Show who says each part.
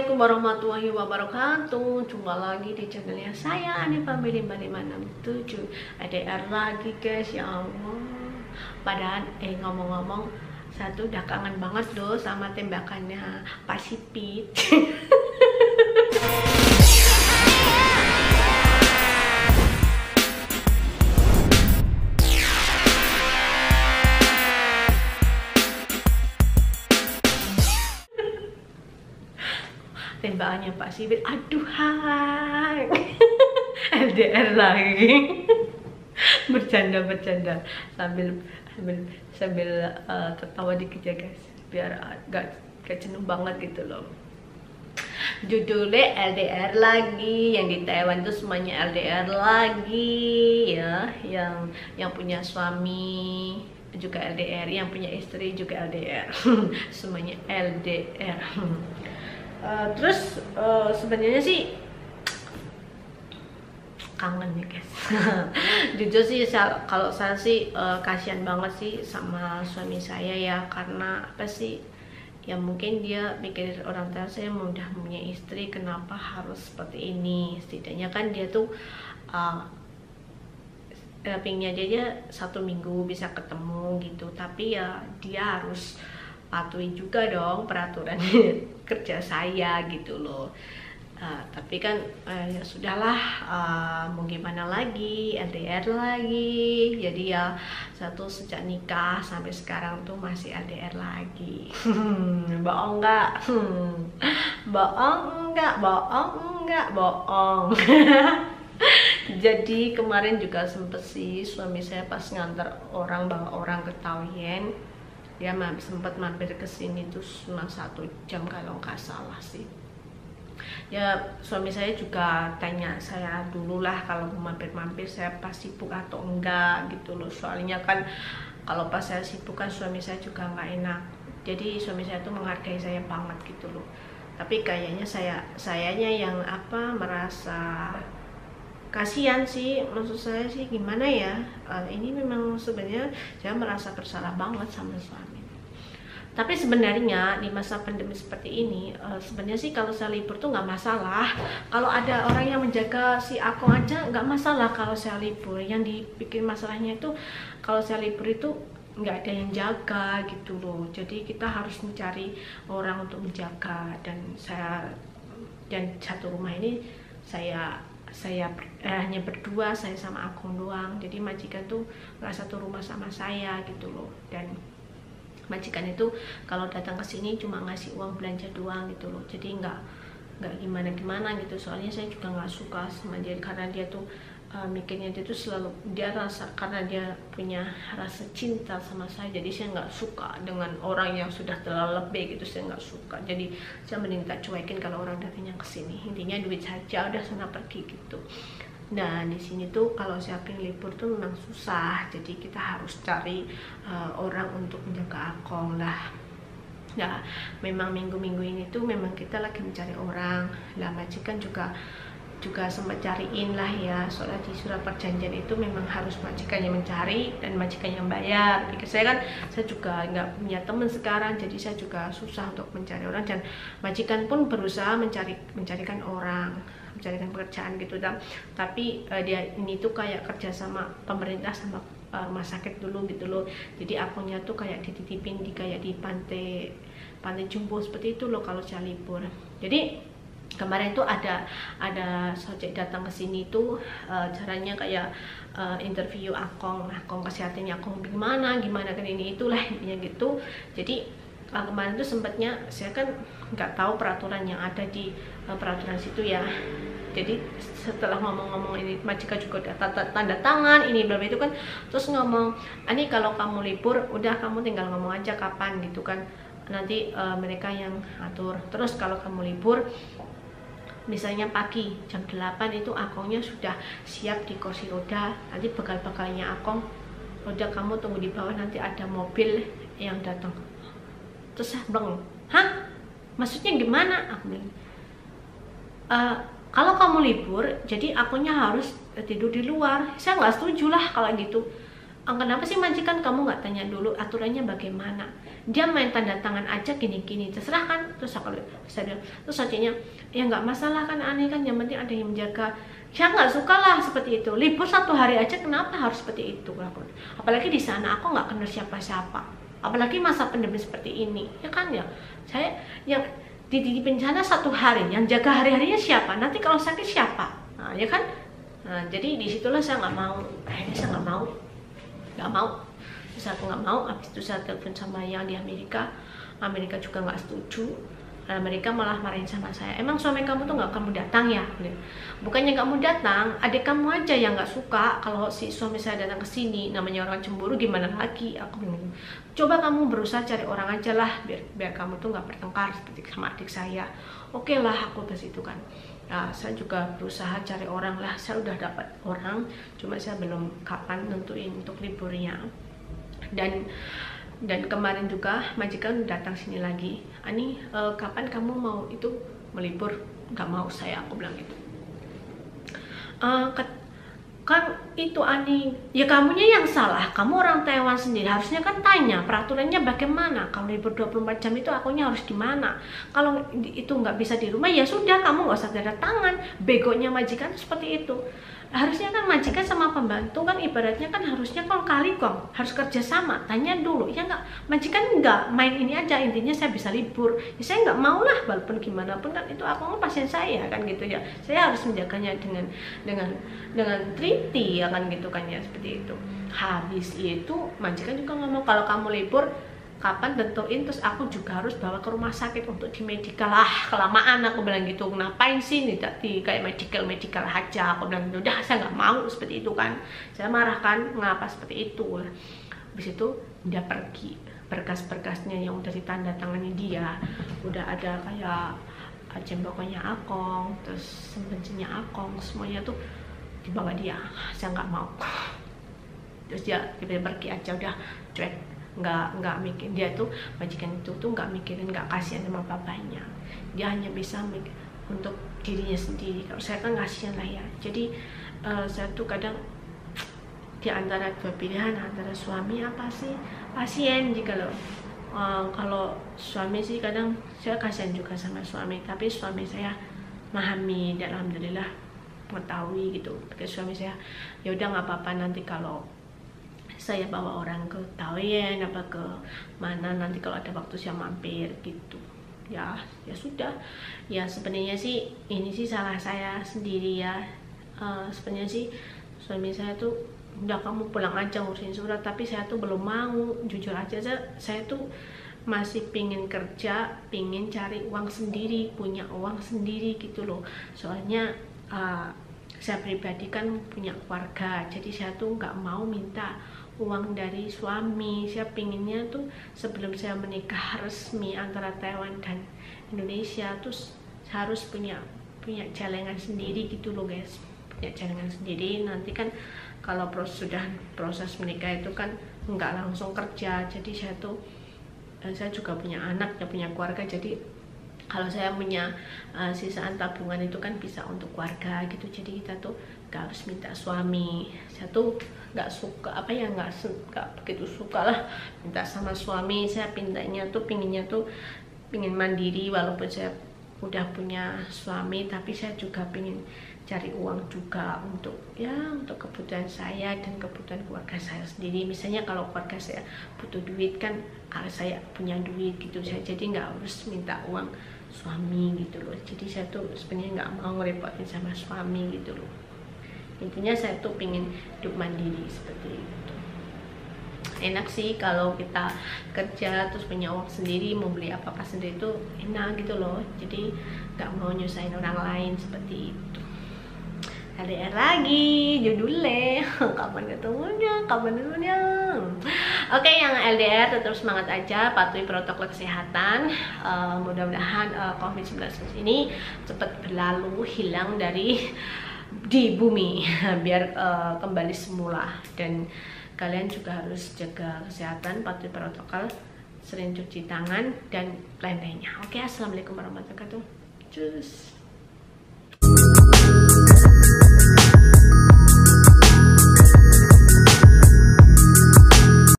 Speaker 1: Assalamualaikum warahmatullahi wabarakatuh. Jumpa lagi di channelnya saya Ani Family 567. ADR lagi guys, ya Allah. Padahal ngomong-ngomong, saya tuh udah kangen banget loh sama tembakannya Pak Sipit. Tembakannya Pak Sipit, aduh hai. LDR lagi. bercanda sambil tertawa dikit ya guys, biar gak jenuh banget gitu loh. Judulnya LDR lagi, yang di Taiwan tuh semuanya LDR lagi ya, yang punya suami juga LDR, yang punya istri juga LDR. Semuanya LDR. Terus sebenarnya sih kangen nih guys. Jujur sih kalau saya sih kasihan banget sih sama suami saya ya, karena apa sih ya, mungkin dia pikir orang tua saya udah punya istri, kenapa harus seperti ini. Setidaknya kan dia tuh pinginnya aja 1 minggu bisa ketemu gitu, tapi ya dia harus patuhi juga dong peraturan kerja saya gitu loh. Tapi kan ya sudahlah, mau gimana lagi, LDR lagi. Jadi ya satu sejak nikah sampai sekarang tuh masih LDR lagi. Bohong nggak? Bohong nggak? Bohong nggak? Bohong. Jadi kemarin juga sempet sih suami saya pas nganter orang, bawa orang ke Taoyuan, dia sempat mampir ke sini tuh cuma 1 jam kalau nggak salah sih. Ya suami saya juga tanya saya dulu lah kalau mau mampir-mampir saya pas sibuk atau enggak gitu loh. Soalnya kan kalau pas saya sibuk kan suami saya juga nggak enak. Jadi suami saya tuh menghargai saya banget gitu loh. Tapi kayaknya sayanya yang merasa kasihan sih, maksud saya sih gimana ya, ini memang sebenarnya saya merasa bersalah banget sama suami. Tapi sebenarnya di masa pandemi seperti ini, sebenarnya sih kalau saya libur tuh nggak masalah. Kalau ada orang yang menjaga si Akong aja nggak masalah kalau saya libur. Yang dibikin masalahnya itu kalau saya libur itu nggak ada yang jaga gitu loh. Jadi kita harus mencari orang untuk menjaga, dan satu rumah ini saya hanya berdua, saya sama Akong doang. Jadi majikan tuh nggak satu rumah sama saya gitu loh. Dan majikan itu kalau datang ke sini cuma ngasih uang belanja doang gitu loh. Jadi nggak gimana gitu. Soalnya saya juga nggak suka sama dia, karena dia tuh mikirnya dia tuh selalu, dia rasa karena dia punya rasa cinta sama saya, jadi saya nggak suka dengan orang yang sudah terlalu lebih gitu. Saya nggak suka, jadi saya mending tak cuekin kalau orang datangnya ke sini. Intinya duit saja, udah sana pergi gitu. Nah di sini tuh kalau saya pengen libur tuh memang susah, jadi kita harus cari orang untuk menjaga Akong lah. Nah memang minggu-minggu ini tuh memang kita lagi mencari orang lah. Majikan juga sempat cariin lah ya, soalnya di surat perjanjian itu memang harus majikan yang mencari dan majikan yang bayar. Saya juga nggak punya teman sekarang, jadi saya juga susah untuk mencari orang, dan majikan pun berusaha mencarikan orang, mencarikan pekerjaan gitu. Tapi dia ini tuh kayak kerja sama pemerintah sama rumah sakit dulu gitu loh. Jadi akunnya tuh kayak dititipin kayak di pantai jumbo seperti itu loh kalau saya libur. Jadi kemarin tuh ada sojek datang ke sini tuh, caranya kayak interview Akong kesehatannya Akong gimana kan, ini itulah intinya gitu. Jadi kemarin tuh sempatnya saya kan nggak tahu peraturan yang ada di peraturan situ ya. Jadi setelah ngomong-ngomong ini, majikan juga udah tanda tangan ini berapa itu kan, terus ngomong, "Ani kalau kamu libur udah kamu tinggal ngomong aja kapan gitu kan, nanti mereka yang atur." Terus kalau kamu libur misalnya pagi jam 8 itu Akongnya sudah siap di kursi roda, nanti bekal-bekalnya Akong udah kamu tunggu di bawah, nanti ada mobil yang datang. Terus saya bilang, "Hah? Maksudnya gimana?" Aku bilang, "Kalau kamu libur jadi Akongnya harus tidur di luar." Saya nggak setuju lah kalau gitu. kenapa sih majikan kamu nggak tanya dulu aturannya bagaimana? Dia main tanda tangan aja gini-gini, terserah kan? Terus saya bilang, terus akhirnya ya nggak masalah kan, Ani kan yang penting ada yang menjaga. Saya nggak suka lah seperti itu, libur 1 hari aja kenapa harus seperti itu? Apalagi di sana aku nggak kenal siapa-siapa, apalagi masa pandemi seperti ini, ya kan ya. Saya yang di bencana 1 hari, yang jaga hari-harinya siapa? Nanti kalau sakit siapa? Nah, ya kan? Nah, jadi disitulah saya nggak mau, akhirnya saya nggak mau. Terus aku nggak mau. Habis itu saya telepon sama yang di Amerika juga nggak setuju. Mereka malah marahin sama saya, emang suami kamu tuh nggak kamu datang ya? Bukannya kamu datang, adik kamu aja yang nggak suka kalau si suami saya datang ke sini. Namanya orang cemburu, gimana lagi? Aku bilang, coba kamu berusaha cari orang aja lah, biar kamu tuh nggak bertengkar seperti sama adik saya. Oke lah, aku ke situ kan. Nah, saya juga berusaha cari orang lah. Saya udah dapat orang, cuma saya belum kapan nentuin untuk liburnya. Dan kemarin juga majikan datang sini lagi, Ani kapan kamu mau itu melibur? Nggak mau saya, aku bilang gitu. Kan itu Ani, ya kamunya yang salah, kamu orang Taiwan sendiri, harusnya kan tanya peraturannya bagaimana. Kalau libur 24 jam itu akunya harus di mana? Kalau itu nggak bisa di rumah, ya sudah kamu nggak usah tanda tangan. Begonya majikan seperti itu. Harusnya kan majikan sama pembantu kan ibaratnya kan harusnya kalau kali kong harus kerja sama, tanya dulu ya nggak. Majikan nggak main ini aja, intinya saya bisa libur ya, saya nggak mau lah, walaupun gimana pun kan itu aku pasien saya kan gitu ya, saya harus menjaganya dengan teliti ya kan gitu kan ya, seperti itu. Habis itu majikan juga ngomong, kalau kamu libur kapan tentuin, terus aku juga harus bawa ke rumah sakit untuk di medical. Kelamaan aku bilang gitu, ngapain sih tidak di kayak medical aja, aku bilang gitu. Udah saya nggak mau seperti itu kan, saya marah kan, ngapa seperti itu. Habis itu dia pergi, berkas-berkasnya yang udah ditanda tangani dia, udah ada kayak jembokannya Akong, terus bensinnya Akong, semuanya tuh dibawa dia. Saya nggak mau, terus dia pergi aja, udah cuek, nggak mikir. Dia tuh majikan itu tuh nggak mikirin, nggak kasihan sama bapaknya, dia hanya bisa untuk dirinya sendiri. Kalau saya kan kasihan lah ya. Jadi saya tuh kadang di antara 2 pilihan, antara suami apa sih pasien. Jika kalau suami sih kadang saya kasihan juga sama suami, tapi suami saya memahami dan alhamdulillah mengetahui gitu. Pakai suami saya, ya udah nggak apa-apa, nanti kalau saya bawa orang ke Taoyuan apa ke mana, nanti kalau ada waktu saya mampir gitu. Ya sudah. Ya sebenarnya sih ini sih salah saya sendiri ya. Sebenarnya sih suami saya tuh udah, kamu pulang aja ngurusin surat, tapi saya tuh belum mau. Jujur aja, saya tuh masih pingin kerja, pingin cari uang sendiri, punya uang sendiri gitu loh. Soalnya saya pribadi kan punya keluarga, jadi saya tuh nggak mau minta uang dari suami. Saya pinginnya tuh sebelum saya menikah resmi antara Taiwan dan Indonesia tuh harus punya jalangan sendiri gitu loh guys, punya jalangan sendiri. Nanti kan kalau sudah proses menikah itu kan nggak langsung kerja, jadi saya juga punya anak dan punya keluarga. Jadi kalau saya punya sisaan tabungan itu kan bisa untuk keluarga gitu. Jadi kita tuh gak harus minta suami. Saya tuh nggak suka nggak begitu suka lah minta sama suami. Saya pinginnya pingin mandiri, walaupun saya udah punya suami, tapi saya juga pingin cari uang juga untuk kebutuhan saya dan kebutuhan keluarga saya sendiri. Misalnya kalau keluarga saya butuh duit kan, kalau saya punya duit gitu, saya jadi nggak harus minta uang suami gitu loh. Jadi saya tuh sebenarnya nggak mau ngerepotin sama suami gitu loh. Intinya saya tuh pingin hidup mandiri seperti itu. Enak sih kalau kita kerja terus punya uang sendiri, mau beli apa-apa sendiri itu enak gitu loh. Jadi nggak mau nyusahin orang lain seperti itu. LDR lagi judulnya, kapan ketemunya. Oke, yang LDR tetap semangat aja, patuhi protokol kesehatan. Mudah-mudahan COVID-19 ini cepat berlalu, hilang di bumi, biar kembali semula. Dan kalian juga harus jaga kesehatan, patuhi protokol, sering cuci tangan dan lain-lainnya. Oke, assalamualaikum warahmatullahi wabarakatuh. Cus.